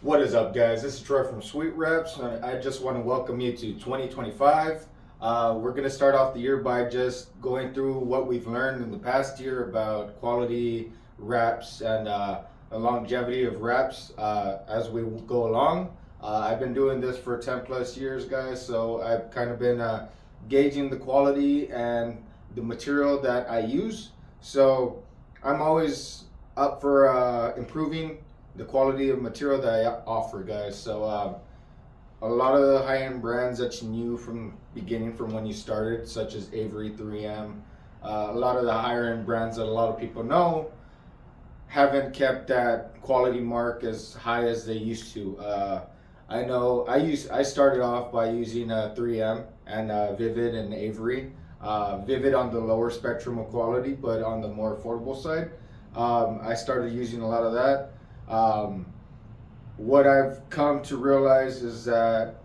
What is up, guys? This is Troy from Sweet Reps, and I just want to welcome you to 2025. We're going to start off the year by just going through what we've learned in the past year about quality wraps and the longevity of wraps as we go along. I've been doing this for 10 plus years, guys, so I've kind of been gauging the quality and the material that I use. So I'm always up for improving the quality of material that I offer, guys. So a lot of the high-end brands that you knew from beginning, from when you started, such as Avery, 3M, a lot of the higher-end brands that a lot of people know haven't kept that quality mark as high as they used to. I know I started off by using 3M and Vivid and Avery. Vivid on the lower spectrum of quality, but on the more affordable side. I started using a lot of that. What I've come to realize is that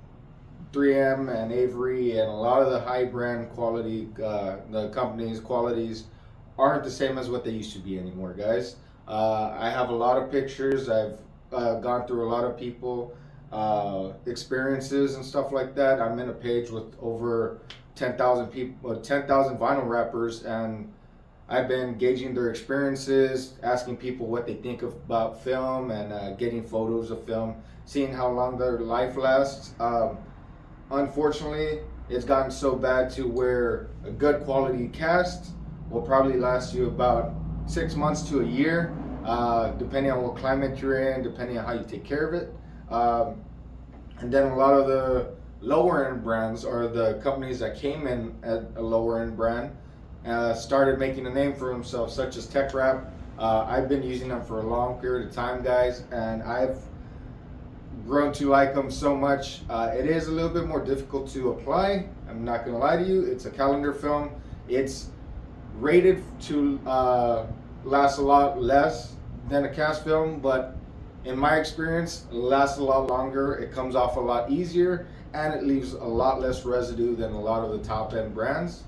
3M and Avery and a lot of the high brand quality, the companies' qualities aren't the same as what they used to be anymore, guys. I have a lot of pictures. I've gone through a lot of people, experiences and stuff like that. I'm in a page with over 10,000 people, 10,000 vinyl wrappers, and I've been gauging their experiences, asking people what they think about film, and getting photos of film, seeing how long their life lasts. Unfortunately, it's gotten so bad to where a good quality cast will probably last you about 6 months to a year, depending on what climate you're in, depending on how you take care of it. And then a lot of the lower end brands, or the companies that came in at a lower end brand, started making a name for themselves, such as Tech Wrap. I've been using them for a long period of time, guys, and I've grown to like them so much. It is a little bit more difficult to apply. I'm not going to lie to you. It's a calendar film. It's rated to last a lot less than a cast film, but in my experience, it lasts a lot longer. It comes off a lot easier, and it leaves a lot less residue than a lot of the top end brands.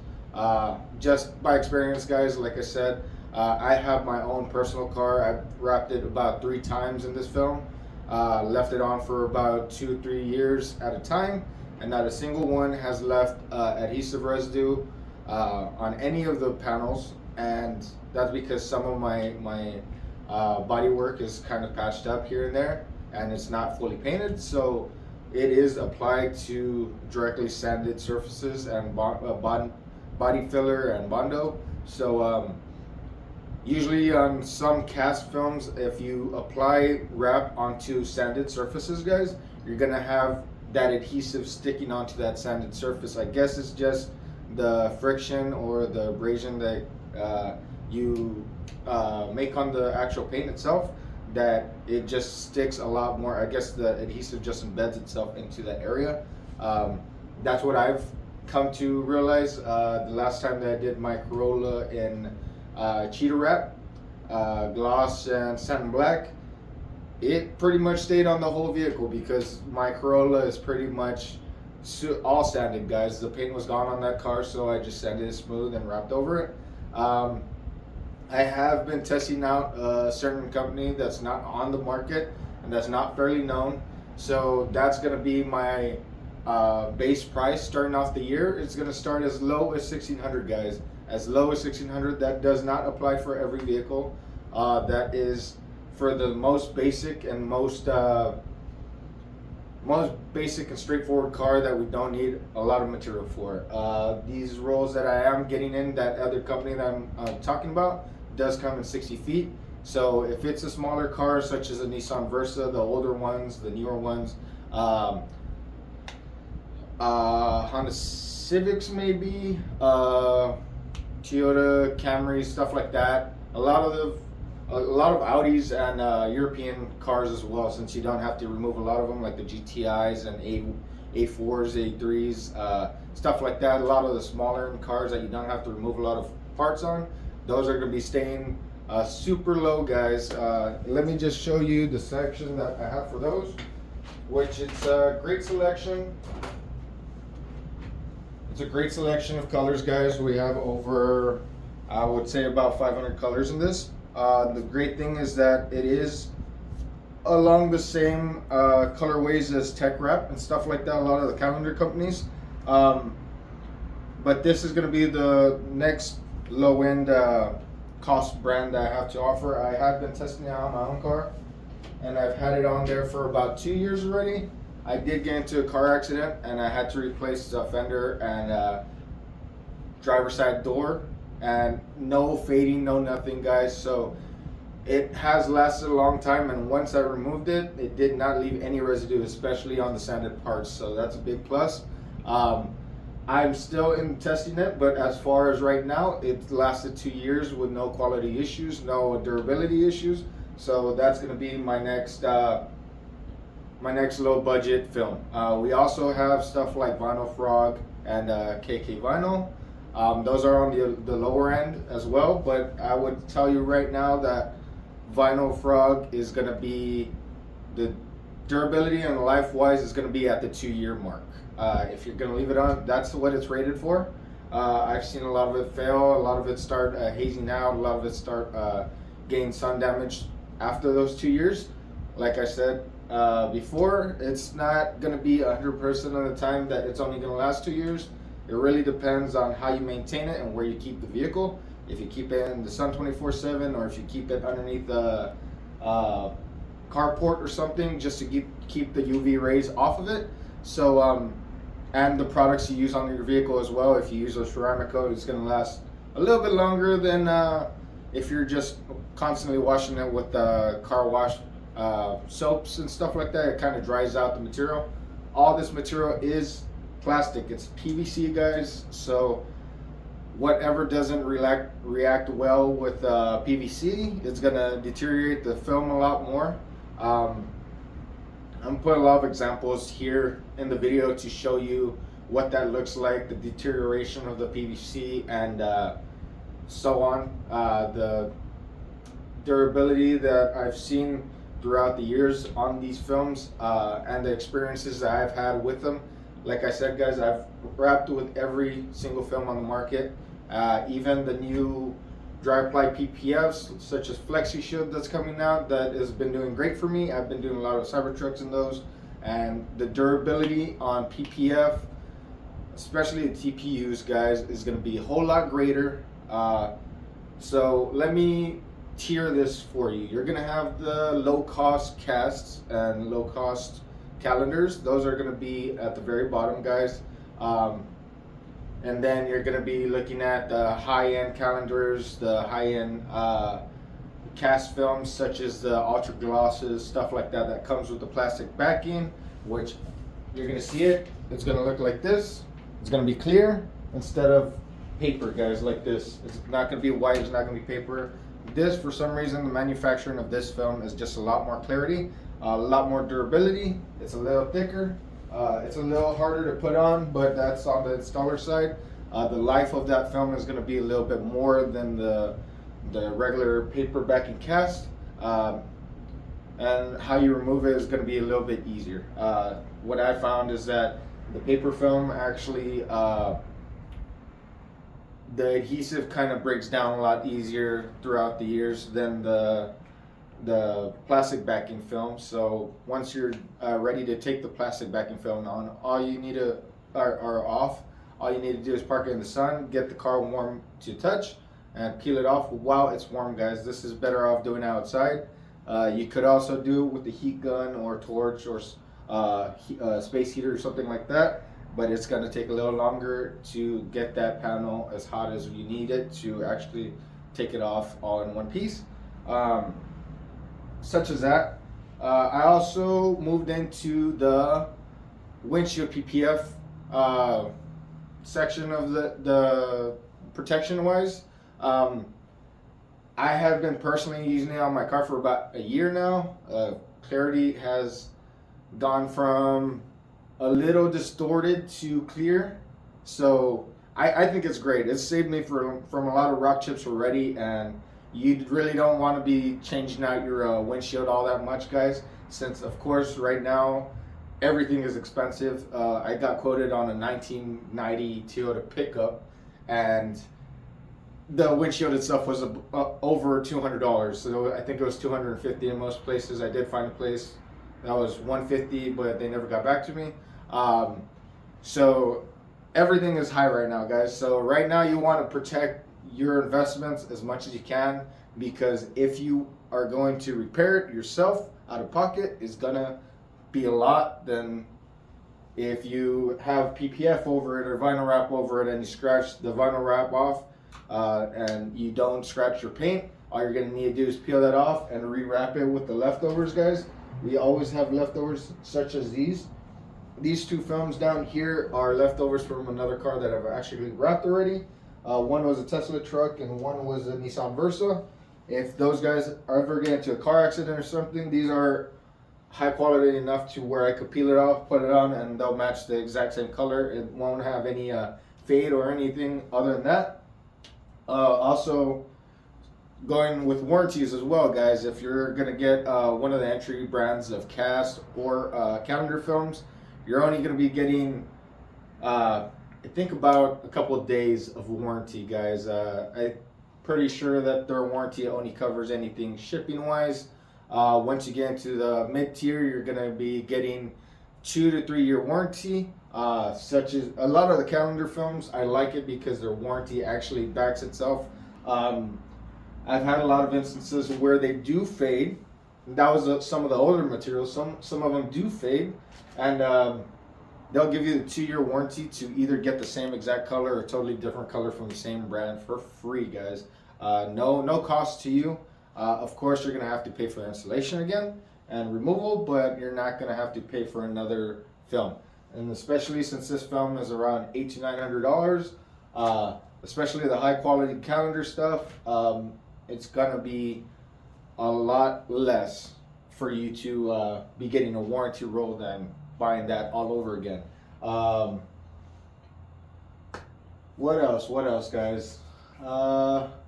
Just by experience, guys, like I said, I have my own personal car. I've wrapped it about 3 times in this film, left it on for about 2 or 3 years at a time, and not a single one has left adhesive residue on any of the panels. And that's because some of my body work is kind of patched up here and there, and it's not fully painted, so it is applied to directly sanded surfaces and body filler and Bondo. So usually on some cast films, if you apply wrap onto sanded surfaces, guys, you're gonna have that adhesive sticking onto that sanded surface. I guess it's just the friction or the abrasion that you make on the actual paint itself, that it just sticks a lot more. I guess the adhesive just embeds itself into that area. That's what I've come to realize. The last time that I did my Corolla in cheetah wrap, gloss and satin black, it pretty much stayed on the whole vehicle because my Corolla is pretty much all sanded, guys. The paint was gone on that car, so I just sanded it smooth and wrapped over it. I have been testing out a certain company that's not on the market and that's not fairly known, so that's going to be my base price starting off the year. It's going to start as low as 1,600, guys. As low as 1,600. That does not apply for every vehicle. That is for the most basic and most basic and straightforward car that we don't need a lot of material for. These rolls that I am getting in, that other company that I'm talking about, does come in 60 feet. So if it's a smaller car, such as a Nissan Versa, the older ones, the newer ones, Honda Civics maybe, Toyota Camry, stuff like that. A lot of Audis and European cars as well, since you don't have to remove a lot of them, like the GTIs and A4s, A3s, stuff like that. A lot of the smaller cars that you don't have to remove a lot of parts on, those are going to be staying super low, guys. Let me just show you the section that I have for those, which it's a great selection. It's a great selection of colors, guys. We have over, I would say, about 500 colors in this. The great thing is that it is along the same colorways as Tech Wrap and stuff like that. A lot of the calendar companies, um, but this is going to be the next low end cost brand that I have to offer. I have been testing it on my own car, and I've had it on there for about 2 years already. I did get into a car accident, and I had to replace the fender and driver's side door, and no fading, no nothing, guys. So it has lasted a long time, and once I removed it, it did not leave any residue, especially on the sanded parts. So that's a big plus. I'm still in testing it, but as far as right now, it lasted 2 years with no quality issues, no durability issues. So that's going to be my next low budget film. We also have stuff like Vinyl Frog and KK Vinyl. Those are on the lower end as well, but I would tell you right now that Vinyl Frog is going to be, the durability and life-wise is going to be at the 2 year mark. If you're going to leave it on, that's what it's rated for. I've seen a lot of it fail, a lot of it start hazing out, a lot of it start getting sun damage after those 2 years. Like I said before, it's not going to be 100% of the time that it's only going to last 2 years. It really depends on how you maintain it and where you keep the vehicle. If you keep it in the sun 24/7, or if you keep it underneath the carport or something, just to keep the UV rays off of it. So and the products you use on your vehicle as well. If you use a ceramic coat, it's going to last a little bit longer than if you're just constantly washing it with car wash soaps and stuff like that. It kind of dries out the material. All this material is plastic. It's PVC, guys. So whatever doesn't react well with PVC, it's gonna deteriorate the film a lot more. I'm putting a lot of examples here in the video to show you what that looks like, the deterioration of the PVC and so on. The durability that I've seen throughout the years on these films and the experiences that I've had with them. Like I said, guys, I've wrapped with every single film on the market, even the new dry ply PPFs such as Flexi Shield that's coming out, that has been doing great for me. I've been doing a lot of Cybertrucks in those, and the durability on PPF, especially the TPUs, guys, is going to be a whole lot greater. So let me tier this for you. You're going to have the low cost casts and low cost calendars. Those are going to be at the very bottom, guys. And then you're going to be looking at the high-end calendars, the high-end cast films such as the ultra glosses, stuff like that, that comes with the plastic backing, which you're going to see it. It's going to look like this. It's going to be clear instead of paper, guys, like this. It's not going to be white. It's not going to be paper. This, for some reason, the manufacturing of this film is just a lot more clarity, a lot more durability. It's a little thicker. It's a little harder to put on, but that's on the installer side. The life of that film is going to be a little bit more than the regular paper backing cast, and how you remove it is going to be a little bit easier. What I found is that the paper film actually, the adhesive kind of breaks down a lot easier throughout the years than the plastic backing film. So once you're ready to take the plastic backing film on, all you need to all you need to do is park it in the sun, get the car warm to touch, and peel it off while it's warm, guys. This is better off doing it outside. You could also do it with the heat gun or torch or space heater or something like that, but it's going to take a little longer to get that panel as hot as you need it to actually take it off all in one piece. Such as that. I also moved into the windshield PPF section of the protection wise. I have been personally using it on my car for about a year now. Clarity has gone from a little distorted to clear, so I think it's great. It's saved me from a lot of rock chips already, and you really don't want to be changing out your windshield all that much, guys, since of course right now everything is expensive. I got quoted on a 1990 Toyota pickup, and the windshield itself was over $200. So I think it was 250 in most places. I did find a place that was 150, but they never got back to me. So everything is high right now, guys. So right now you want to protect your investments as much as you can, because if you are going to repair it yourself out of pocket, it's gonna be a lot. Then if you have PPF over it or vinyl wrap over it and you scratch the vinyl wrap off, and you don't scratch your paint, all you're gonna need to do is peel that off and rewrap it with the leftovers, guys. We always have leftovers such as these. These two films down here are leftovers from another car that I've actually wrapped already. One was a Tesla truck and one was a Nissan Versa. If those guys ever get into a car accident or something, these are high quality enough to where I could peel it off, put it on, and they'll match the exact same color. It won't have any fade or anything other than that. Also, going with warranties as well, guys. If you're gonna get one of the entry brands of cast or calendar films, you're only gonna be getting I think about a couple of days of warranty, guys. I'm pretty sure that their warranty only covers anything shipping wise. Once you get into the mid tier, you're gonna be getting 2 to 3 year warranty. Such as a lot of the calendar films, I like it because their warranty actually backs itself. I've had a lot of instances where they do fade. That was some of the older materials. Some of them do fade, and they'll give you the 2 year warranty to either get the same exact color or a totally different color from the same brand for free, guys. No cost to you. Of course, you're gonna have to pay for the installation again and removal, but you're not gonna have to pay for another film. And especially since this film is around $800 to $900, especially the high quality calendar stuff, it's gonna be a lot less for you to be getting a warranty roll than buying that all over again. What else, guys?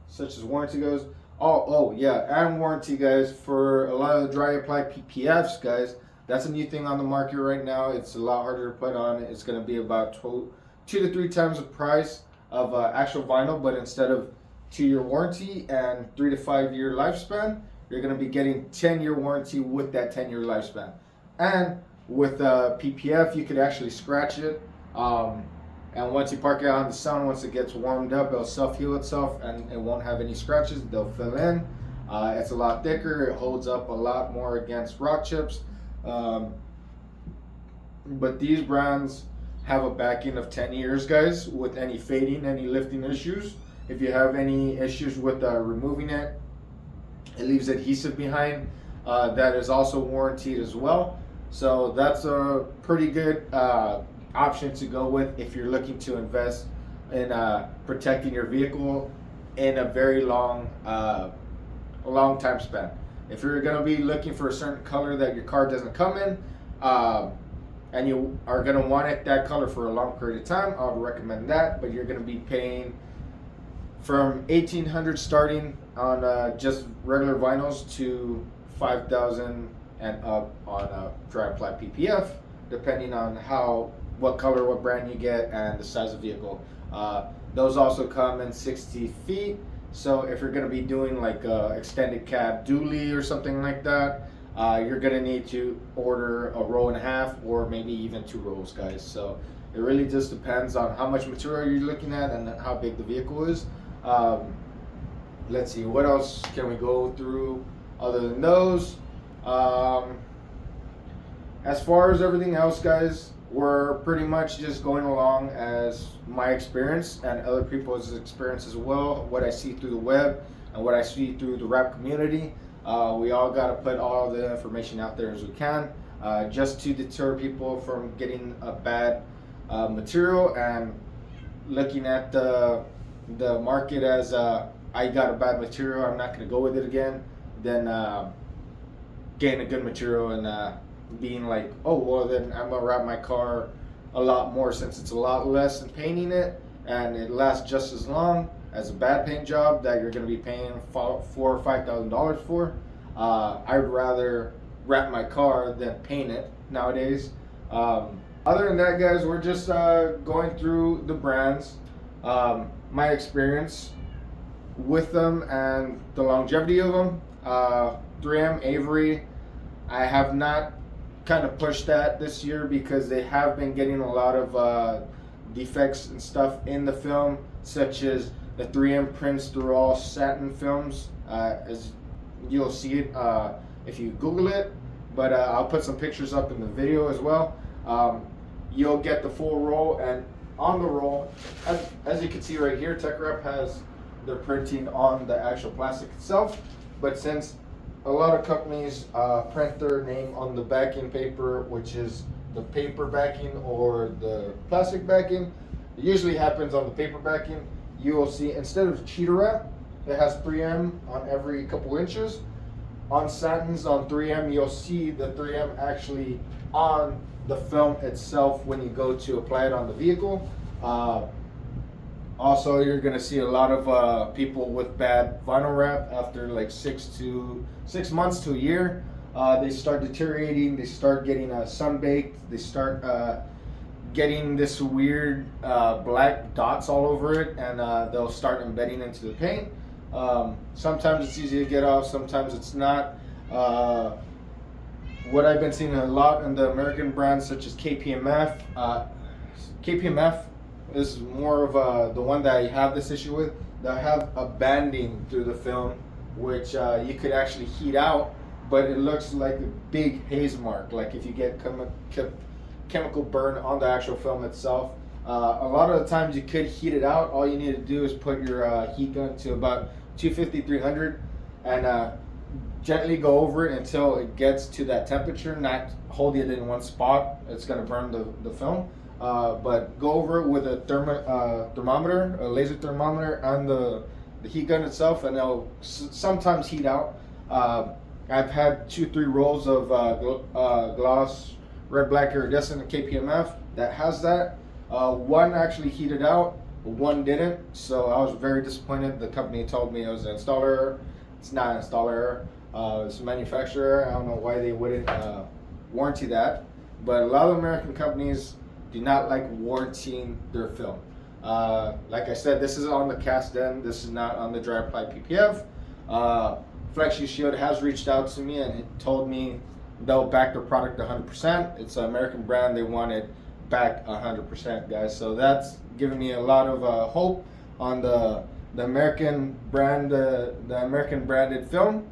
Such as warranty goes. Oh yeah, and warranty, guys, for a lot of the dry apply PPFs, guys. That's a new thing on the market right now. It's a lot harder to put on. It's going to be about 2 to 3 times the price of actual vinyl, but instead of 2 year warranty and 3 to 5 year lifespan, you're going to be getting 10 year warranty with that 10 year lifespan. And with PPF, you could actually scratch it. And once you park it out in the sun, once it gets warmed up, it'll self-heal itself and it won't have any scratches. They'll fill in. It's a lot thicker. It holds up a lot more against rock chips. But these brands have a backing of 10 years, guys, with any fading, any lifting issues. If you have any issues with removing it, it leaves adhesive behind. That is also warranted as well. So that's a pretty good option to go with if you're looking to invest in protecting your vehicle in a very long time span. If you're going to be looking for a certain color that your car doesn't come in, and you are going to want that color for a long period of time, I would recommend that. But you're going to be paying from $1,800 starting on just regular vinyls to $5,000 and up on dry apply PPF, depending on what color, what brand you get, and the size of vehicle. Those also come in 60 feet. So if you're going to be doing like a extended cab dually or something like that, you're going to need to order a row and a half or maybe even 2 rolls, guys. So it really just depends on how much material you're looking at and how big the vehicle is. Let's see, what else can we go through other than those? As far as everything else, guys, we're pretty much just going along as my experience and other people's experience as well, what I see through the web and what I see through the rap community. We all got to put all the information out there as we can, just to deter people from getting a bad material and looking at the market as I got a bad material, I'm not going to go with it again, then getting a good material and being like, oh, well, then I'm going to wrap my car a lot more since it's a lot less than painting it and it lasts just as long as a bad paint job that you're going to be paying $4,000 or $5,000 for. I'd rather wrap my car than paint it nowadays. Other than that, guys, we're just going through the brands, my experience, with them and the longevity of them. 3M Avery, I have not kind of pushed that this year because they have been getting a lot of defects and stuff in the film, such as the 3M prints through all satin films, as you'll see it if you Google it. But I'll put some pictures up in the video as well. You'll get the full roll, and on the roll, as you can see right here, TechRep has their printing on the actual plastic itself. But since a lot of companies print their name on the backing paper, which is the paper backing or the plastic backing, it usually happens on the paper backing. You will see, instead of cheetah wrap, it has 3M on every couple inches. On satins on 3M, you'll see the 3M actually on the film itself when you go to apply it on the vehicle. Also, you're gonna see a lot of people with bad vinyl wrap after like 6 months to a year. They start deteriorating. They start getting sunbaked. They start getting this weird black dots all over it, and they'll start embedding into the paint. Sometimes it's easy to get off, sometimes it's not. What I've been seeing a lot in the American brands such as KPMF, KPMF is more of the one that I have this issue with. They have a banding through the film, which you could actually heat out, but it looks like a big haze mark, like if you get chemical burn on the actual film itself. A lot of the times you could heat it out. All you need to do is put your heat gun to about 250, 300 and gently go over it until it gets to that temperature, not hold it in one spot. It's going to burn the film. But go over it with a thermometer, a laser thermometer, and the heat gun itself, and it'll sometimes heat out. I've had 2-3 rolls of gloss red black iridescent KPMF that has that. One actually heated out, one didn't, so I was very disappointed. The company told me it was an installer error. It's not an installer error, it's a manufacturer error. I don't know why they wouldn't warranty that, but a lot of American companies do not like warranting their film. Like I said, this is on the cast end, this is not on the dry apply PPF. Flexi Shield has reached out to me and told me they'll back their product 100%. It's an American brand, they want it back 100%, guys. So that's giving me a lot of hope on the American brand, the American branded film.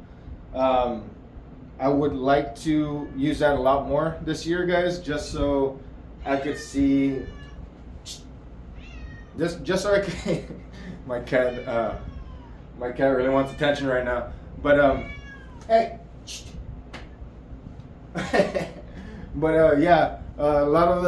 I would like to use that a lot more this year, guys, just so I could see, just so I could. my cat really wants attention right now. But hey. But yeah, a lot of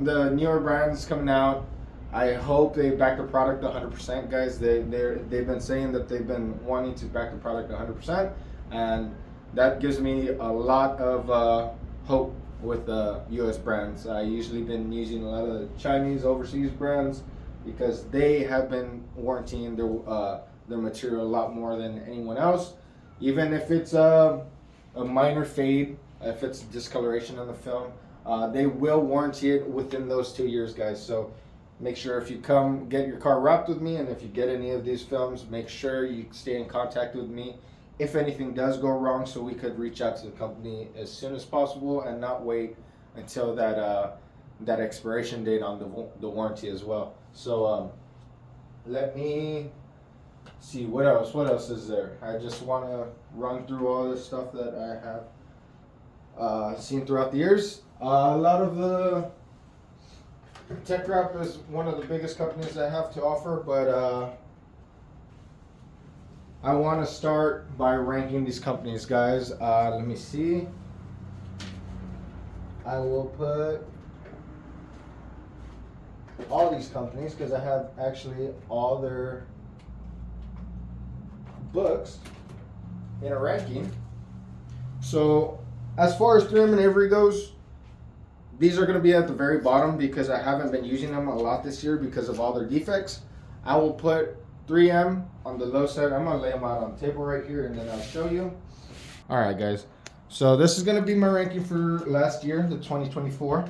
the newer brands coming out, I hope they back the product 100%, guys. They've been saying that they've been wanting to back the product 100%, and that gives me a lot of hope with the U.S. brands. I usually been using a lot of the Chinese overseas brands because they have been warranting their material a lot more than anyone else. Even if it's a minor fade, if it's discoloration on the film, they will warranty it within those 2 years, guys. So make sure if you come get your car wrapped with me, and if you get any of these films, make sure you stay in contact with me if anything does go wrong, so we could reach out to the company as soon as possible and not wait until that expiration date on the warranty as well. So let me see what else is there. I just want to run through all this stuff that I have seen throughout the years. A lot of the TechRep is one of the biggest companies I have to offer, but I want to start by ranking these companies, guys. Let me see. I will put all these companies because I have actually all their books in a ranking. So as far as 3M and Avery goes, these are going to be at the very bottom because I haven't been using them a lot this year because of all their defects. I will put 3M on the low side. I'm going to lay them out on the table right here and then I'll show you. Alright, guys. So this is going to be my ranking for last year, the 2024.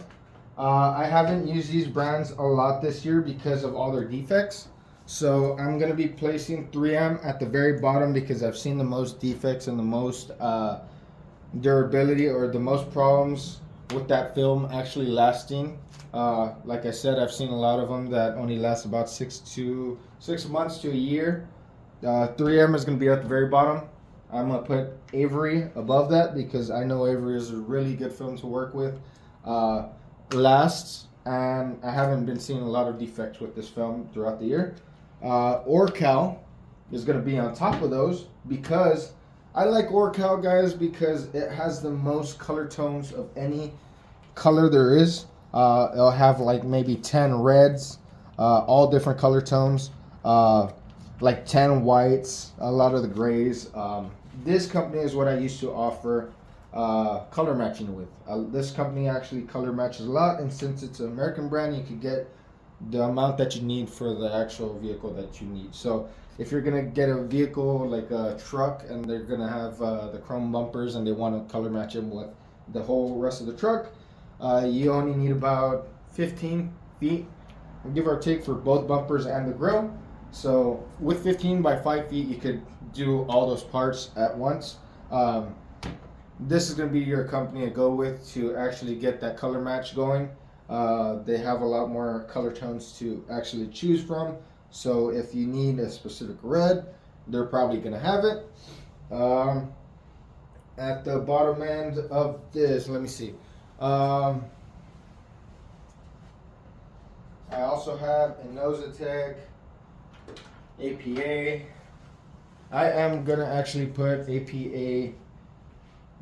I haven't used these brands a lot this year because of all their defects. So I'm going to be placing 3M at the very bottom because I've seen the most defects and the most durability, or the most problems with that film actually lasting. Like I said, I've seen a lot of them that only last about 6 months to a year. 3M is going to be at the very bottom. I'm going to put Avery above that because I know Avery is a really good film to work with. Lasts, and I haven't been seeing a lot of defects with this film throughout the year. Orcal is going to be on top of those because I like Orcal, guys, because it has the most color tones of any color there is. It'll have like maybe 10 reds, all different color tones, like 10 whites, a lot of the grays. This company is what I used to offer color matching with. This company actually color matches a lot, and since it's an American brand, you can get the amount that you need for the actual vehicle that you need. So if you're gonna get a vehicle like a truck and they're gonna have the chrome bumpers and they want to color match them with the whole rest of the truck, you only need about 15 feet, give or take, for both bumpers and the grill. So with 15 by 5 feet, you could do all those parts at once. This is going to be your company to go with to actually get that color match going. They have a lot more color tones to actually choose from. So if you need a specific red, they're probably going to have it. At the bottom end of this, let me see. I also have a Nosatech APA. I am going to actually put APA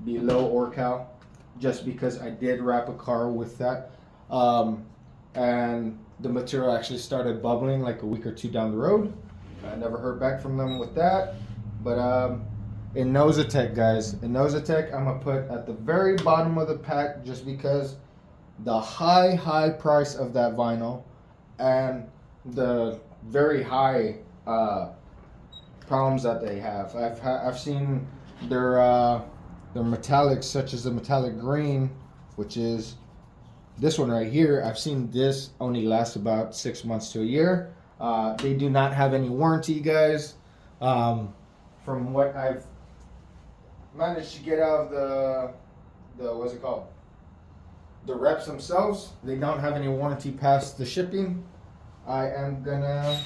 below Orcal just because I did wrap a car with that. And the material actually started bubbling like a week or two down the road. I never heard back from them with that. But in Nosatech, guys, in Nosatech, I'm going to put at the very bottom of the pack just because the high price of that vinyl and the very high problems that they have. I've seen their metallics, such as the metallic green, which is this one right here. I've seen this only last about 6 months to a year. They do not have any warranty, guys. From what I've managed to get out of the what's it called? The reps themselves, they don't have any warranty past the shipping. I am gonna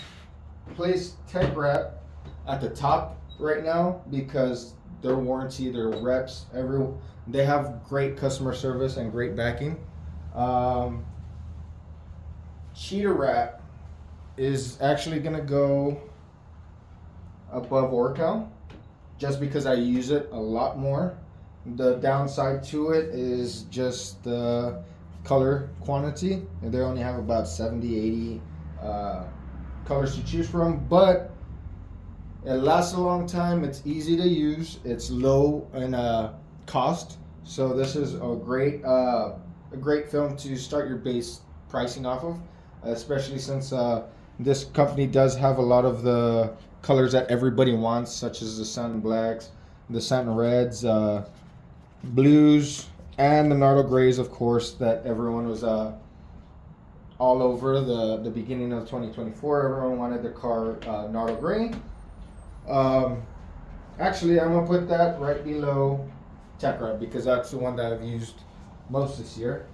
place Tech Wrap at the top right now because their warranty, their reps, they have great customer service and great backing. Cheetah Wrap is actually gonna go above Orcal just because I use it a lot more. The downside to it is just the color quantity, and they only have about 70, 80 colors to choose from, but it lasts a long time. It's easy to use. It's low in cost, so this is a great film to start your base pricing off of, especially since this company does have a lot of the colors that everybody wants, such as the satin blacks, the satin reds, blues, and the Nardo grays, of course, that everyone was all over the beginning of 2024. Everyone wanted the car Nardo gray. Actually, I'm gonna put that right below Tech Wrap because that's the one that I've used most this year.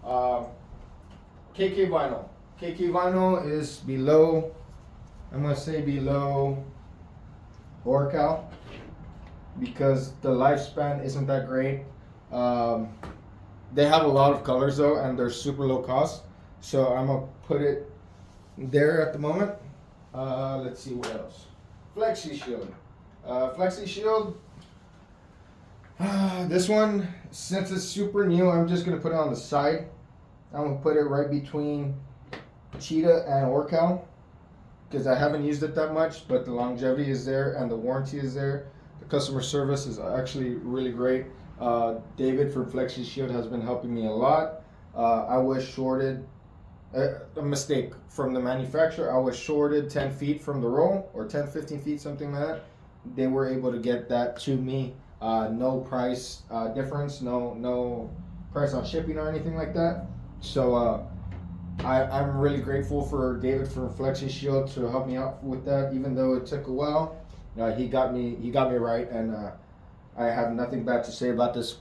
KK Vinyl. KK Vinyl is below, I'm gonna say below Orcal because the lifespan isn't that great. They have a lot of colors though, and they're super low cost. So I'm gonna put it there at the moment. Let's see what else. Flexi Shield. Flexi Shield. This one, since it's super new, I'm just gonna put it on the side. I'm gonna put it right between Cheetah and Orcal because I haven't used it that much, but the longevity is there and the warranty is there. The customer service is actually really great. David from Flexi Shield has been helping me a lot. I was shorted, a mistake from the manufacturer. I was shorted 10 feet from the roll, or 10, 15 feet, something like that. They were able to get that to me. No price difference, no price on shipping or anything like that. So I'm really grateful for David from Flexi Shield to help me out with that, even though it took a while. He got me right, and I have nothing bad to say about this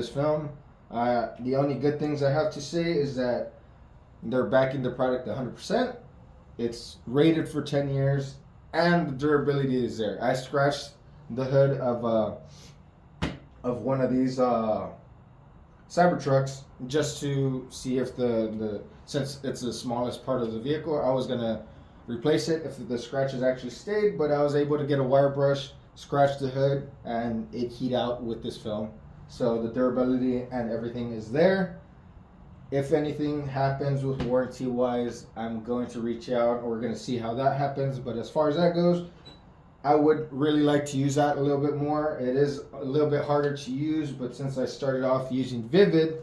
film. The only good things I have to say is that they're backing the product 100%. It's rated for 10 years, and the durability is there. I scratched the hood of one of these Cybertrucks just to see if the since it's the smallest part of the vehicle, I was gonna replace it if the scratches actually stayed, but I was able to get a wire brush, scratch the hood, and it heat out with this film. So the durability and everything is there. If anything happens with warranty wise, I'm going to reach out. We're going to see how that happens. But as far as that goes, I would really like to use that a little bit more. It is a little bit harder to use, but since I started off using Vivid,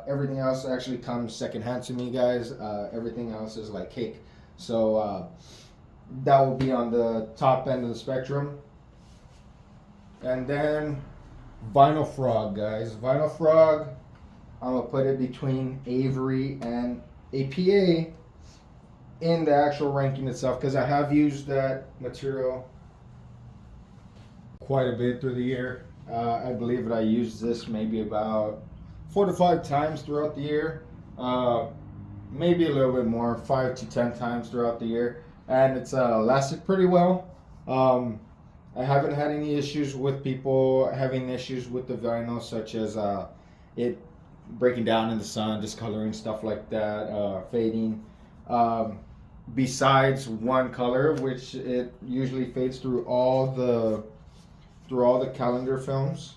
everything else actually comes secondhand to me, guys. Everything else is like cake. So that will be on the top end of the spectrum. And then Vinyl Frog, guys. Vinyl Frog, I'm going to put it between Avery and APA in the actual ranking itself, because I have used that material quite a bit through the year. I believe that I used this maybe about 4 to 5 times throughout the year. Maybe a little bit more, 5 to 10 times throughout the year. And it's lasted pretty well. I haven't had any issues with people having issues with the vinyl, such as it breaking down in the sun, discoloring, stuff like that, fading. Besides one color, which it usually fades through all the calendar films.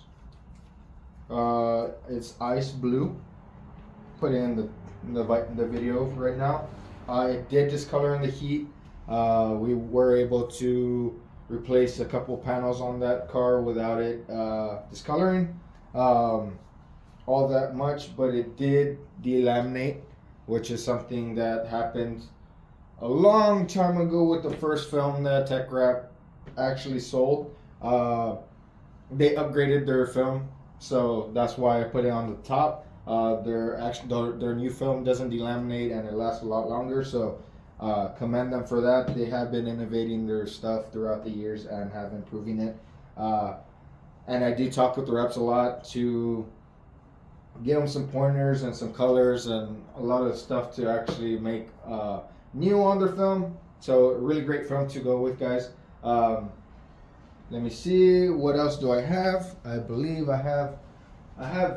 It's ice blue. Put it in the video right now. It did discolor in the heat. We were able to replace a couple panels on that car without it discoloring all that much, but it did delaminate, which is something that happened a long time ago with the first film that Tech Wrap actually sold. They upgraded their film, so that's why I put it on the top. Their new film doesn't delaminate and it lasts a lot longer, so commend them for that. They have been innovating their stuff throughout the years and have improving it. And I do talk with the reps a lot to give them some pointers and some colors and a lot of stuff to actually make new on their film. So really great film to go with, guys. Let me see, what else do I have? I believe I have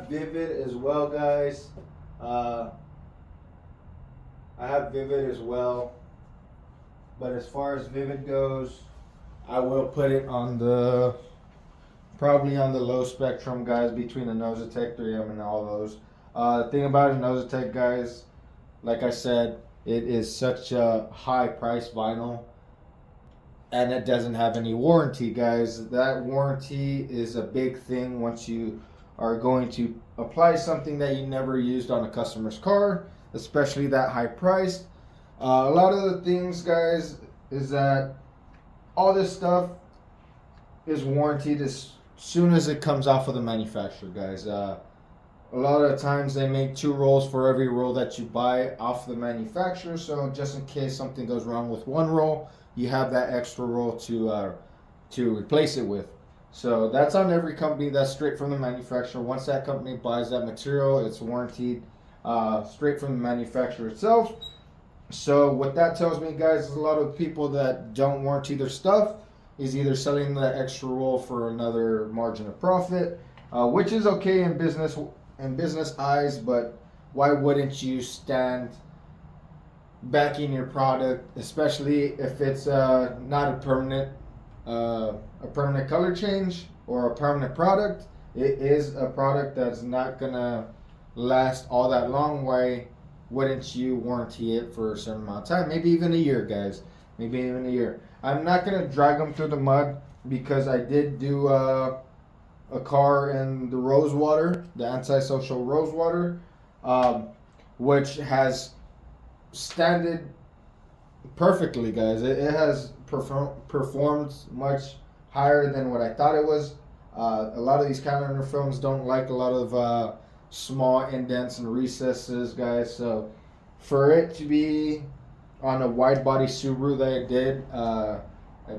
Vivid as well, guys. I have Vivid as well. But as far as Vivid goes, I will put it on probably on the low spectrum, guys, between the Nosatech 3M and all those. The thing about a Nosatech, guys, like I said, it is such a high price vinyl, and it doesn't have any warranty, guys. That warranty is a big thing once you are going to apply something that you never used on a customer's car, especially that high priced. A lot of the things, guys, is that all this stuff is warranted as soon as it comes off of the manufacturer, guys. A lot of times they make 2 rolls for every roll that you buy off the manufacturer, so just in case something goes wrong with one roll, you have that extra roll to replace it with. So that's on every company. That's straight from the manufacturer. Once that company buys that material, it's warranted straight from the manufacturer itself. So what that tells me, guys, is a lot of people that don't warranty their stuff is either selling the extra roll for another margin of profit, which is okay in business eyes, but why wouldn't you stand backing your product, especially if it's not a permanent color change or a permanent product? It is a product that's not gonna last all that long. Why wouldn't you warranty it for a certain amount of time? Maybe even a year, guys. Maybe even a year. I'm not gonna drag them through the mud because I did do a car in the Rosewater, the antisocial Rosewater, which has standed perfectly, guys. It has performed much higher than what I thought it was. A lot of these calendar films don't like a lot of small indents and recesses, guys. So for it to be on a wide body Subaru that I did, I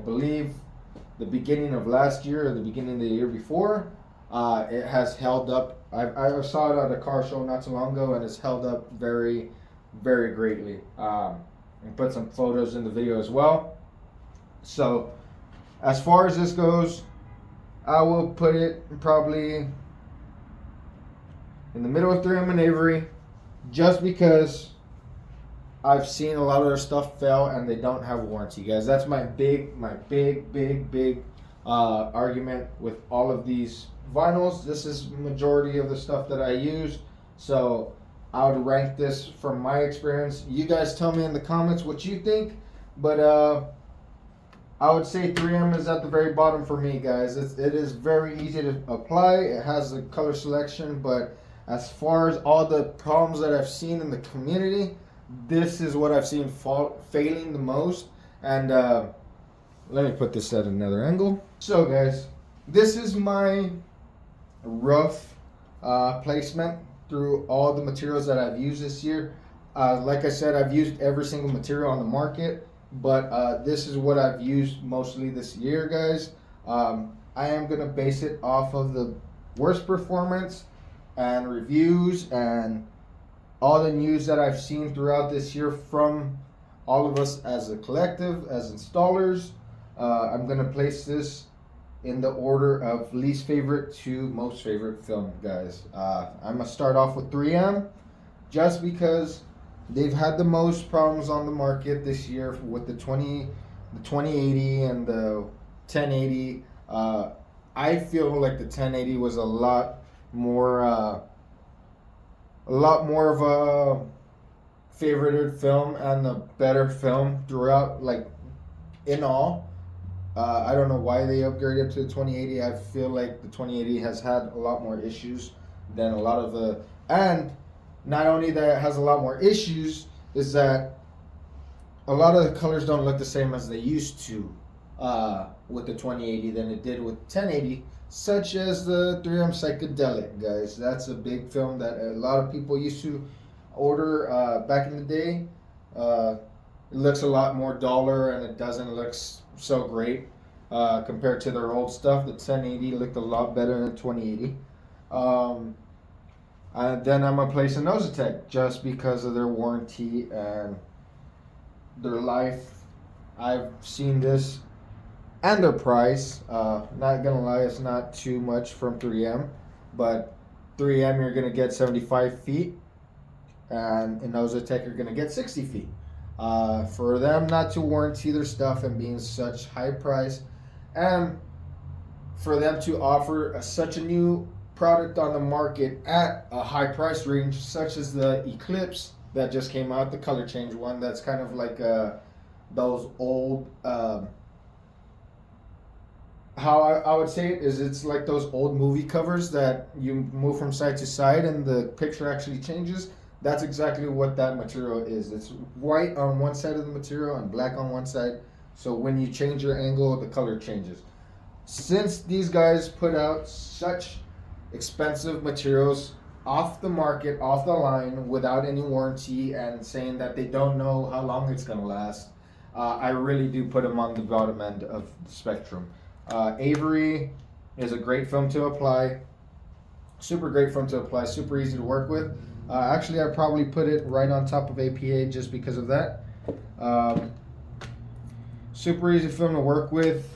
believe the beginning of last year or the beginning of the year before, it has held up. I saw it at a car show not too long ago, and it's held up very, very greatly. And put some photos in the video as well. So, as far as this goes, I will put it probably in the middle of 3M and Avery, just because I've seen a lot of their stuff fail and they don't have warranty, guys. That's my big argument with all of these vinyls. This is majority of the stuff that I use, so I would rank this from my experience. You guys tell me in the comments what you think, but I would say 3M is at the very bottom for me, guys. It is very easy to apply. It has the color selection, but as far as all the problems that I've seen in the community, this is what I've seen failing the most. And let me put this at another angle. So guys, this is my rough placement through all the materials that I've used this year. Like I said, I've used every single material on the market, but this is what I've used mostly this year, guys. I am going to base it off of the worst performance and reviews and all the news that I've seen throughout this year from all of us as a collective, as installers. I'm going to place this in the order of least favorite to most favorite film, guys. I'm going to start off with 3M just because they've had the most problems on the market this year with the 2080 and the 1080. I feel like the 1080 was a lot more of a favorited film and a better film throughout, like in all. I don't know why they upgraded to the 2080. I feel like the 2080 has had a lot more issues than a lot of the, and not only that it has a lot more issues, is that a lot of the colors don't look the same as they used to with the 2080 than it did with 1080, such as the 3M Psychedelic, guys. That's a big film that a lot of people used to order back in the day. It looks a lot more duller and it doesn't look so great compared to their old stuff. The 1080 looked a lot better than 2080. And then I'm going to place a Nosatec just because of their warranty and their life. I've seen this and their price. Not going to lie, it's not too much from 3M. But 3M, you're going to get 75 feet. And in Nosatec, you're going to get 60 feet. For them not to warranty their stuff and being such high price, and for them to offer such a new product on the market at a high price range, such as the Eclipse that just came out, the color change one, that's kind of like those old, how I would say it is, it's like those old movie covers that you move from side to side and the picture actually changes. That's exactly what that material is. It's white on one side of the material and black on one side. So when you change your angle, the color changes. Since these guys put out such expensive materials off the market, off the line, without any warranty, and saying that they don't know how long it's going to last, I really do put them on the bottom end of the spectrum. Avery is a great film to apply. Super great film to apply. Super easy to work with. Actually, I probably put it right on top of APA just because of that. Super easy film to work with.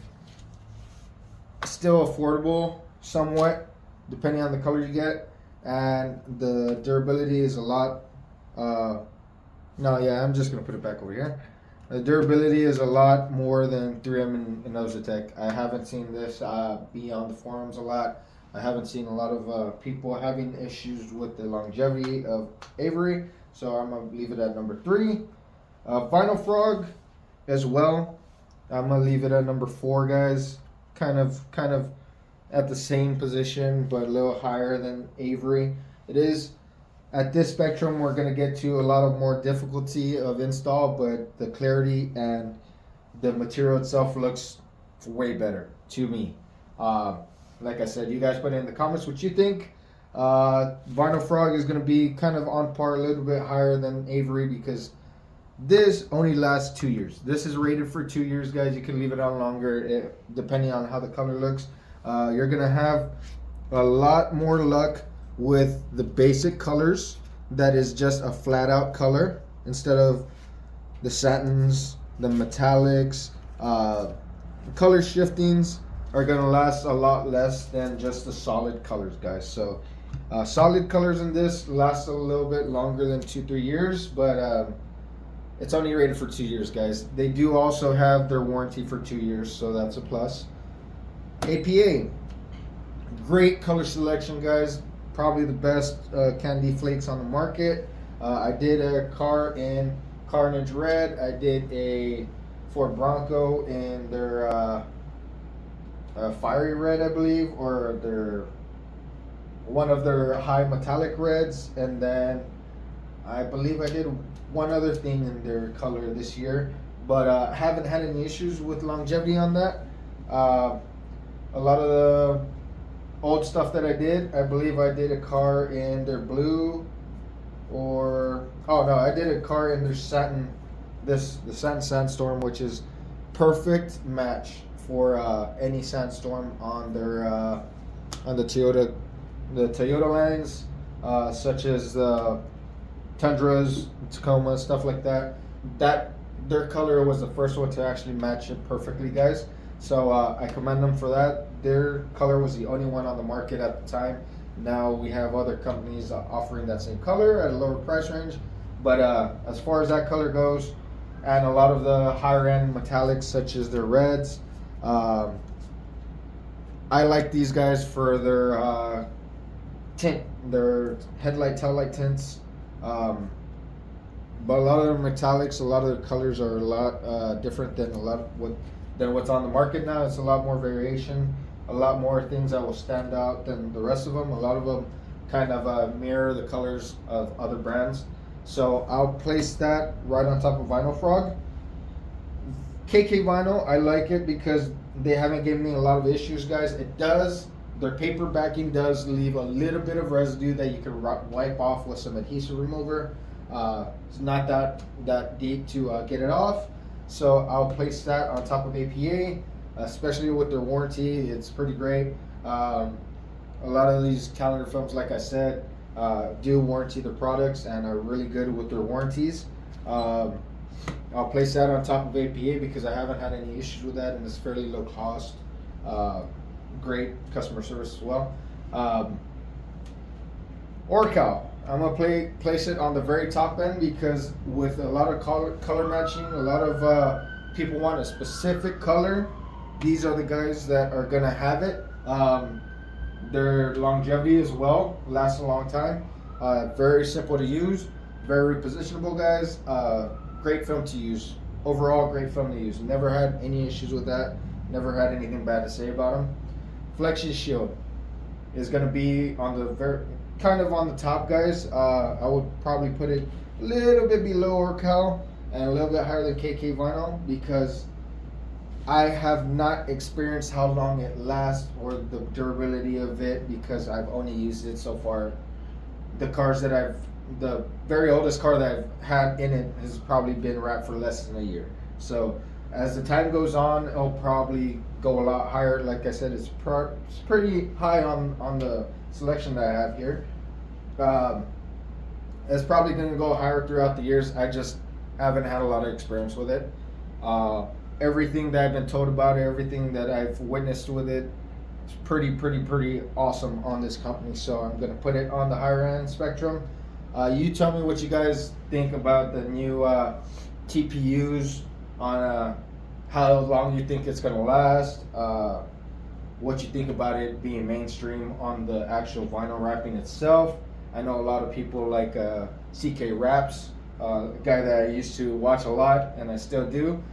Still affordable, somewhat, depending on the color you get. And the durability is a lot. I'm just going to put it back over here. The durability is a lot more than 3M and Nosatec. I haven't seen this be on the forums a lot. I haven't seen a lot of people having issues with the longevity of Avery, so I'm going to leave it at number 3. Vinyl Frog as well. I'm going to leave it at number 4, guys. Kind of at the same position, but a little higher than Avery. It is, at this spectrum, we're going to get to a lot of more difficulty of install, but the clarity and the material itself looks way better to me. Like I said, you guys put in the comments what you think. Vinyl Frog is going to be kind of on par, a little bit higher than Avery because this only lasts 2 years. This is rated for 2 years, guys. You can leave it on longer, depending on how the color looks. You're going to have a lot more luck with the basic colors that is just a flat out color instead of the satins, the metallics. Color shiftings are going to last a lot less than just the solid colors, guys. So solid colors in this last a little bit longer than 2-3 years, but it's only rated for 2 years, guys. They do also have their warranty for 2 years, so that's a plus. APA, great color selection, guys. Probably the best candy flakes on the market. I did a car in Carnage Red. I did a Ford Bronco in their Fiery Red, I believe, or their one of their high metallic reds, and then I believe I did one other thing in their color this year, but haven't had any issues with longevity on that. A lot of the old stuff that I did, I believe I did a car in their blue, or oh no, I did a car in their satin, the satin sandstorm, which is perfect match for any sandstorm on their on the Toyota lines, such as the Tundras, Tacoma, stuff like that. That their color was the first one to actually match it perfectly, guys. So I commend them for that. Their color was the only one on the market at the time. Now we have other companies offering that same color at a lower price range. But as far as that color goes, and a lot of the higher end metallics such as their reds, I like these guys for their tint, their headlight, taillight tints. But a lot of the metallics, a lot of the colors are a lot different than than what's on the market now. It's a lot more variation, a lot more things that will stand out than the rest of them. A lot of them kind of mirror the colors of other brands. So I'll place that right on top of Vinyl Frog. KK Vinyl, I like it because they haven't given me a lot of issues, guys. Their paper backing does leave a little bit of residue that you can wipe off with some adhesive remover. It's not that deep to get it off. So I'll place that on top of APA, especially with their warranty. It's pretty great. A lot of these calendar films, like I said, do warranty their products and are really good with their warranties. I'll place that on top of APA because I haven't had any issues with that, and it's fairly low cost. Great customer service as well. Orcal, I'm gonna place it on the very top end because with a lot of color matching, a lot of people want a specific color. These are the guys that are gonna have it. Their longevity as well, lasts a long time. Very simple to use, very repositionable, guys. Great film to use. Overall, great film to use. Never had any issues with that. Never had anything bad to say about them. Flexion Shield is going to be on the kind of on the top, guys. I would probably put it a little bit below Orcal and a little bit higher than KK Vinyl because I have not experienced how long it lasts or the durability of it because I've only used it so far. The very oldest car that I've had in it has probably been wrapped for less than a year. So as the time goes on, it'll probably go a lot higher. Like I said, it's pretty high on the selection that I have here. It's probably going to go higher throughout the years. I just haven't had a lot of experience with it. Everything that I've been told about it, everything that I've witnessed with it, it's pretty awesome on this company. So I'm going to put it on the higher end spectrum. You tell me what you guys think about the new TPUs, on how long you think it's going to last, what you think about it being mainstream on the actual vinyl wrapping itself. I know a lot of people like CK Wraps, a guy that I used to watch a lot and I still do.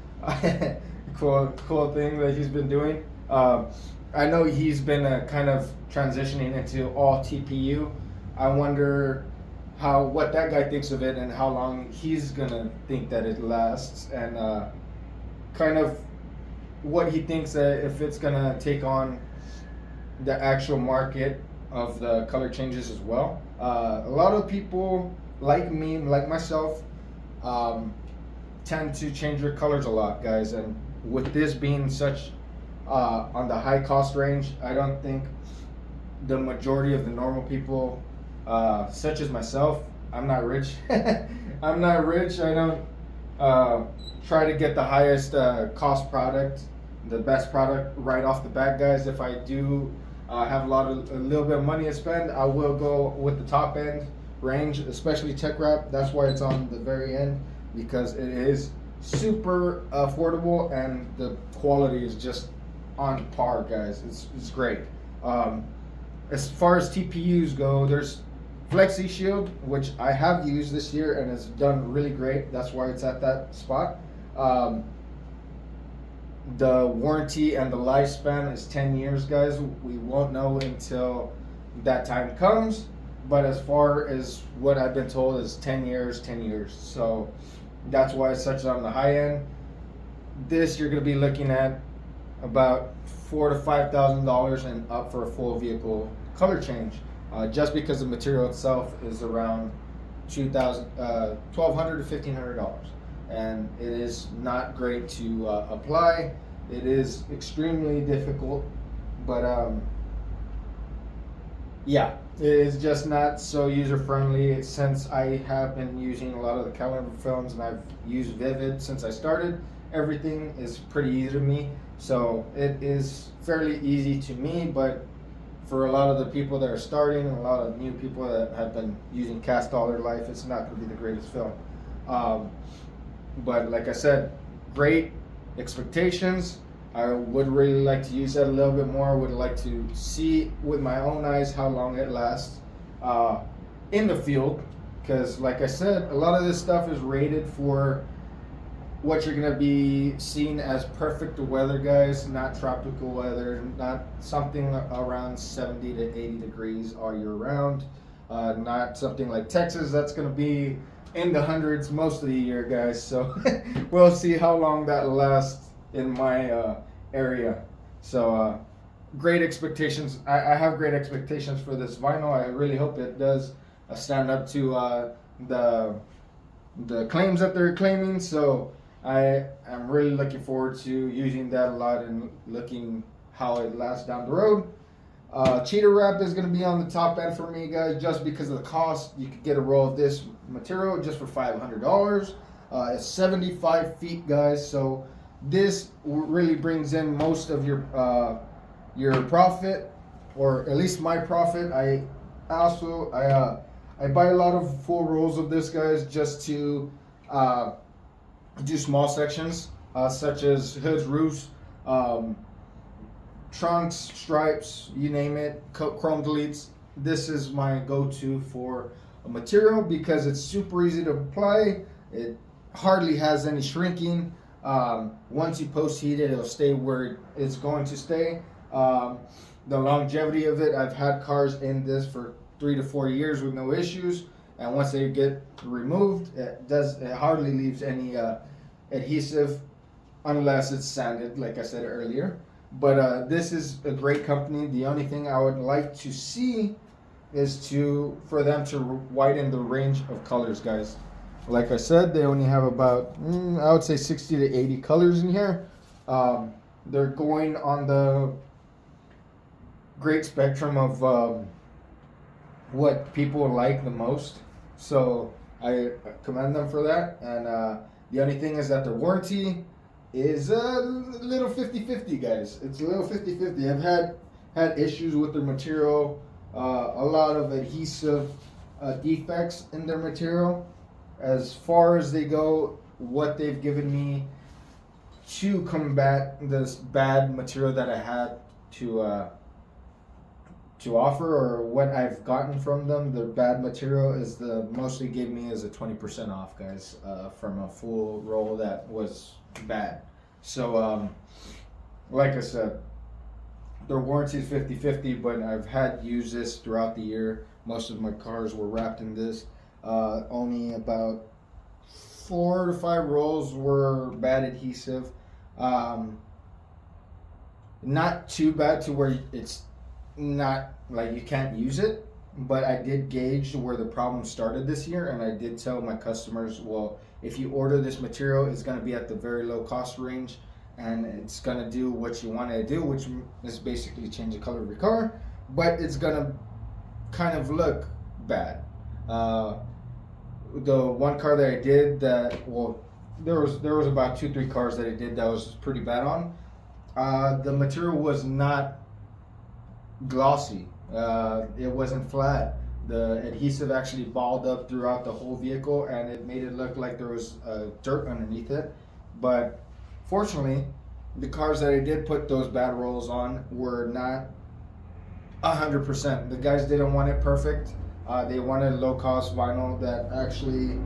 cool thing that he's been doing. I know he's been kind of transitioning into all TPU. I wonder what that guy thinks of it and how long he's gonna think that it lasts, and kind of what he thinks that if it's gonna take on the actual market of the color changes as well. A lot of people like me, like myself, um, tend to change their colors a lot, guys. And with this being such on the high cost range, I don't think the majority of the normal people, such as myself, I'm not rich. I'm not rich. I don't uh, try to get the highest cost product, the best product right off the bat, guys. If I do have a little bit of money to spend, I will go with the top end range, especially tech wrap. That's why it's on the very end, because it is super affordable and the quality is just on par, guys. It's great. As far as TPUs go, there's Flexi Shield, which I have used this year and has done really great. That's why it's at that spot. The warranty and the lifespan is 10 years, guys. We won't know until that time comes. But as far as what I've been told is 10 years, 10 years. So that's why it's such on the high end. This you're going to be looking at about $4,000 to $5,000 and up for a full vehicle color change. Just because the material itself is around $1,200 to $1,500, and it is not great to apply. It is extremely difficult, but yeah, it is just not so user friendly. Since I have been using a lot of the calendar films and I've used Vivid since I started, everything is pretty easy to me. So it is fairly easy to me, but for a lot of the people that are starting and a lot of new people that have been using cast all their life, it's not going to be the greatest film. But like I said, great expectations. I would really like to use that a little bit more. I would like to see with my own eyes how long it lasts in the field, because like I said, a lot of this stuff is rated for what you're going to be seeing as perfect weather, guys, not tropical weather, not something around 70 to 80 degrees all year round, not something like Texas that's going to be in the hundreds most of the year, guys. So we'll see how long that lasts in my area. So great expectations. I have great expectations for this vinyl. I really hope it does stand up to the claims that they're claiming. So I am really looking forward to using that a lot and looking how it lasts down the road. Cheater wrap is going to be on the top end for me, guys, just because of the cost. You could get a roll of this material just for $500. It's 75 feet, guys, so this really brings in most of your profit, or at least my profit. I buy a lot of full rolls of this, guys, just to do small sections, such as hoods, roofs, trunks, stripes, you name it, chrome deletes. This is my go-to for a material because it's super easy to apply. It hardly has any shrinking. Once you post heat it, it'll stay where it's going to stay. The longevity of it, I've had cars in this for 3 to 4 years with no issues, and once they get removed, it hardly leaves any adhesive unless it's sanded, like I said earlier. But this is a great company. The only thing I would like to see is for them to widen the range of colors, guys. Like I said, they only have about I would say 60 to 80 colors in here. They're going on the great spectrum of what people like the most, so I commend them for that. And the only thing is that their warranty is a little 50-50, guys. It's a little 50-50. I've had issues with their material, a lot of adhesive defects in their material. As far as they go, what they've given me to combat this bad material that I had to offer, or what I've gotten from them, the bad material is the most they gave me is a 20% off, guys, from a full roll that was bad. So like I said, their warranty is 50-50, but I've had used this throughout the year. Most of my cars were wrapped in this. Only about 4 to 5 rolls were bad adhesive. Not too bad to where it's not like you can't use it. But I did gauge where the problem started this year, and I did tell my customers, well, if you order this material, it's going to be at the very low cost range, and it's going to do what you want it to do, which is basically change the color of your car, but it's going to kind of look bad. The one car that I did that, well, there was about 2-3 cars that I did that was pretty bad on. The material was not glossy. It wasn't flat. The adhesive actually balled up throughout the whole vehicle, and it made it look like there was dirt underneath it. But fortunately, the cars that I did put those bad rolls on were not 100%. The guys didn't want it perfect. They wanted low cost vinyl that actually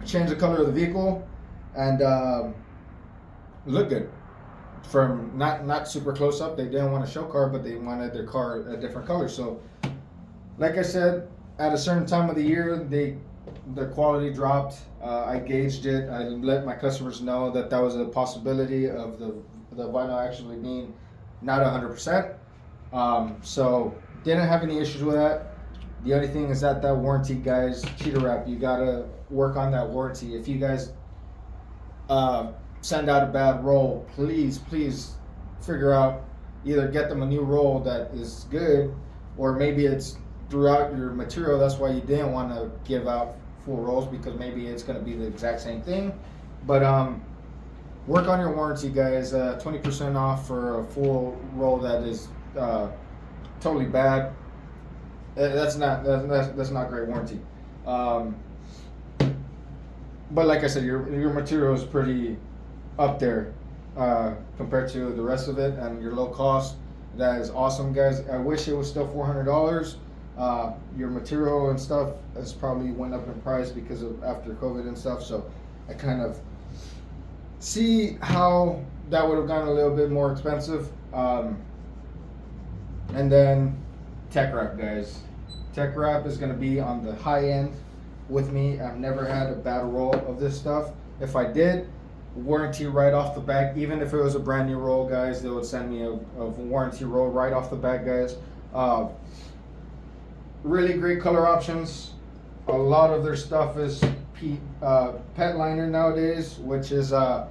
changed the color of the vehicle and look good. From not super close up, they didn't want to show car, but they wanted their car a different color. So, like I said, at a certain time of the year, the quality dropped. I gauged it. I let my customers know that was a possibility of the vinyl actually being not 100%. So didn't have any issues with that. The only thing is that warranty, guys, cheater wrap. You gotta work on that warranty. If you guys send out a bad roll, please figure out, either get them a new roll that is good, or maybe it's throughout your material. That's why you didn't want to give out full rolls, because maybe it's going to be the exact same thing. But work on your warranty, guys. 20% off for a full roll that is totally bad. That's not great warranty. But like I said, your material is pretty up there compared to the rest of it, and your low cost. That is awesome, guys. I wish it was still $400. Your material and stuff has probably went up in price because of after COVID and stuff. So I kind of see how that would have gone a little bit more expensive. And then tech wrap, guys. Tech wrap is going to be on the high end with me. I've never had a bad roll of this stuff. If I did, warranty right off the back. Even if it was a brand new roll, guys, they would send me a warranty roll right off the back, guys. Really great color options. A lot of their stuff is pet liner nowadays, which is the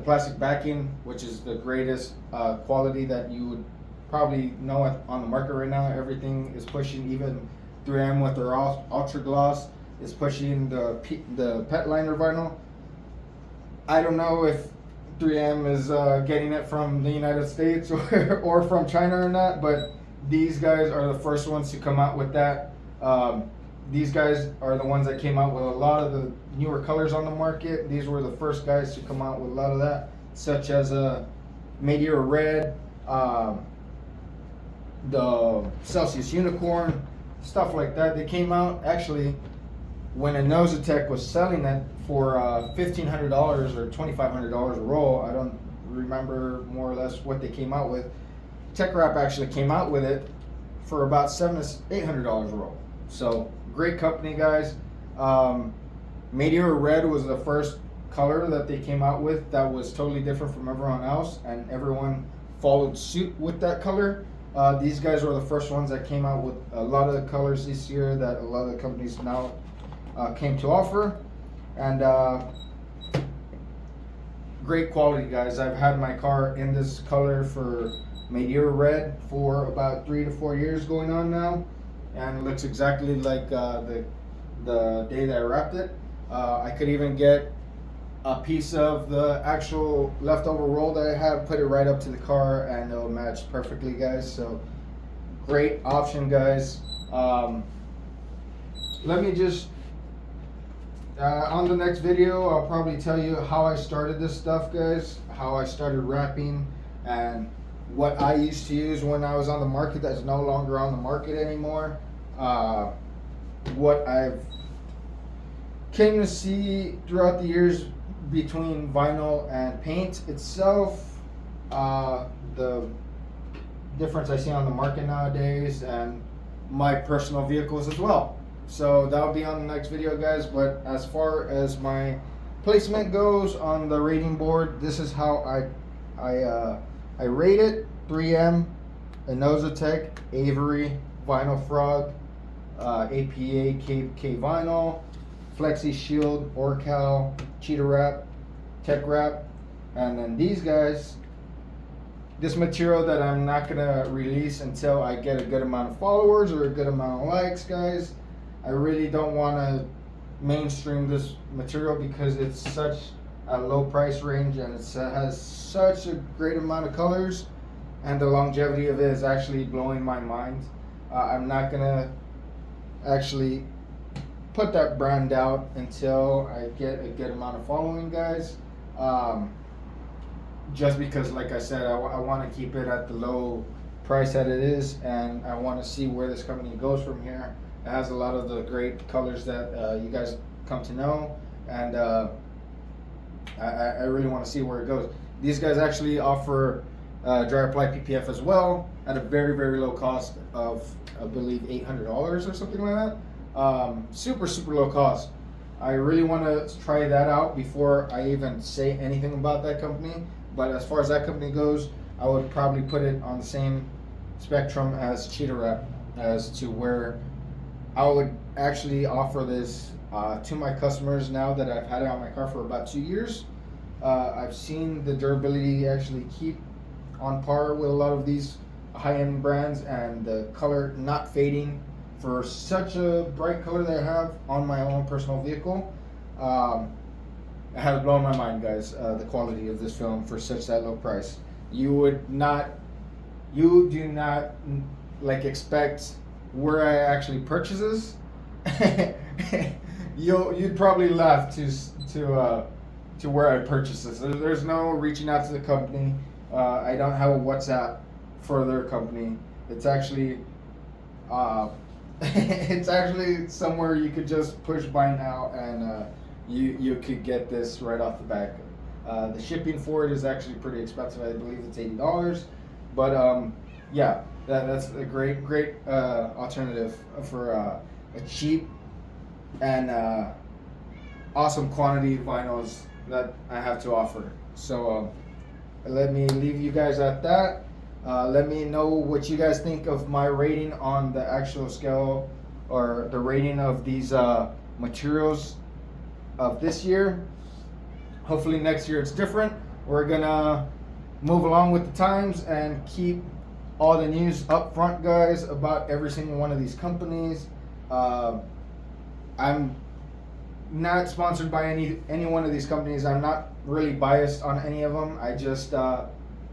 plastic backing, which is the greatest quality that you would probably know on the market right now. Everything is pushing, even 3M with their Ultra Gloss is pushing the pet liner vinyl. I don't know if 3M is getting it from the United States or from China or not, but these guys are the first ones to come out with that. These guys are the ones that came out with a lot of the newer colors on the market. These were the first guys to come out with a lot of that, such as Meteor Red, the Celsius Unicorn, stuff like that. They came out actually when a Nosatech was selling it for $1,500 or $2,500 a roll. I don't remember more or less what they came out with. Tech Wrap actually came out with it for about $700 to $800 a roll. So great company, guys. Meteor Red was the first color that they came out with that was totally different from everyone else, and everyone followed suit with that color. These guys were the first ones that came out with a lot of the colors this year that a lot of the companies now came to offer. And great quality, guys. I've had my car in this color for Meteor Red for about 3 to 4 years going on now, and it looks exactly like the day that I wrapped it. I could even get a piece of the actual leftover roll that I have, put it right up to the car, and it'll match perfectly, guys. So great option, guys. Let me just on the next video, I'll probably tell you how I started this stuff, guys, how I started wrapping, and what I used to use when I was on the market that's no longer on the market anymore. What I've came to see throughout the years between vinyl and paint itself, the difference I see on the market nowadays, and my personal vehicles as well. So that'll be on the next video, guys. But as far as my placement goes on the rating board, this is how I rate it. 3M Inozatech, Avery, Vinyl Frog, APA, K Vinyl, Flexi Shield, Orcal, Cheetah Wrap, Tech Wrap, and then these guys. This material that I'm not gonna release until I get a good amount of followers or a good amount of likes, guys. I really don't want to mainstream this material because it's such a low price range and it has such a great amount of colors, and the longevity of it is actually blowing my mind. I'm not gonna actually put that brand out until I get a good amount of following, guys. Just because, like I said, I want to keep it at the low price that it is, and I want to see where this company goes from here. It has a lot of the great colors that you guys come to know, and I really want to see where it goes. These guys actually offer dry apply PPF as well at a very, very low cost of, I believe, $800 or something like that. Super, super low cost. I really want to try that out before I even say anything about that company. But as far as that company goes, I would probably put it on the same spectrum as Cheetah Wrap, as to where I would actually offer this to my customers now that I've had it on my car for about 2 years. I've seen the durability actually keep on par with a lot of these high-end brands, and the color not fading for such a bright color that I have on my own personal vehicle. It has blown my mind, guys, the quality of this film for such that low price. You do not like expect where I actually purchase this. You'd probably laugh to where I purchase this. There's no reaching out to the company. I don't have a WhatsApp for their company. It's actually it's actually somewhere you could just push buy now, and you could get this right off the back. The shipping for it is actually pretty expensive. I believe it's $80, but yeah, that's a great alternative for a cheap and awesome quantity vinyls that I have to offer. So let me leave you guys at that. Let me know what you guys think of my rating on the actual scale, or the rating of these materials of this year. Hopefully next year it's different. We're gonna move along with the times and keep all the news up front, guys, about every single one of these companies. I'm not sponsored by any one of these companies. I'm not really biased on any of them. I just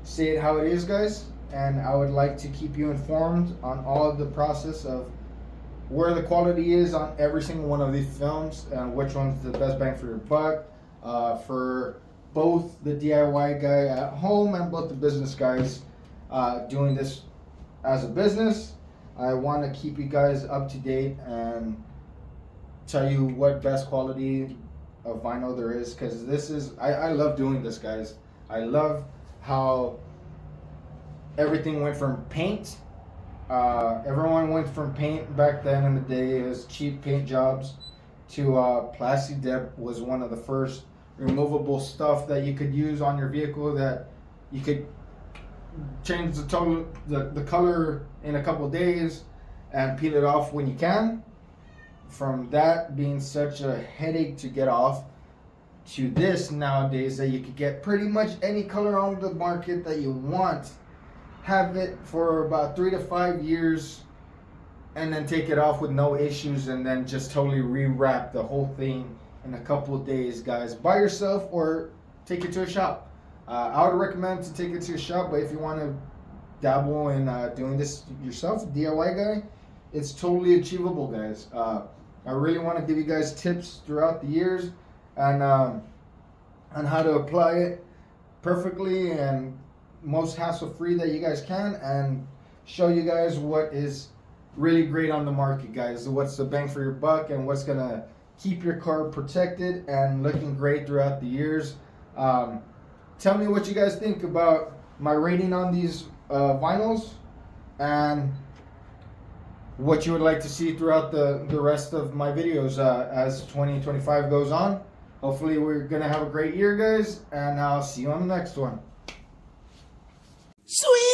say it how it is, guys, and I would like to keep you informed on all of the process of where the quality is on every single one of these films and which one's the best bang for your buck, for both the DIY guy at home and both the business guys doing this as a business. I want to keep you guys up to date and tell you what best quality of vinyl there is, because this is, I love doing this, guys. I love how everything went from paint. Everyone went from paint back then in the day as cheap paint jobs to Plasti Dip was one of the first removable stuff that you could use on your vehicle, that you could change the color in a couple days and peel it off when you can. From that being such a headache to get off, to this nowadays that you could get pretty much any color on the market that you want, have it for about 3 to 5 years, and then take it off with no issues, and then just totally rewrap the whole thing in a couple of days, guys, by yourself, or take it to a shop. I would recommend to take it to a shop, but if you want to dabble in doing this yourself, DIY guy, it's totally achievable, guys. I really want to give you guys tips throughout the years and on how to apply it perfectly and most hassle-free that you guys can, and show you guys what is really great on the market, guys. What's the bang for your buck and what's gonna keep your car protected and looking great throughout the years. Tell me what you guys think about my rating on these vinyls, and what you would like to see throughout the rest of my videos as 2025 goes on. Hopefully we're gonna have a great year, guys, and I'll see you on the next one. Sweet!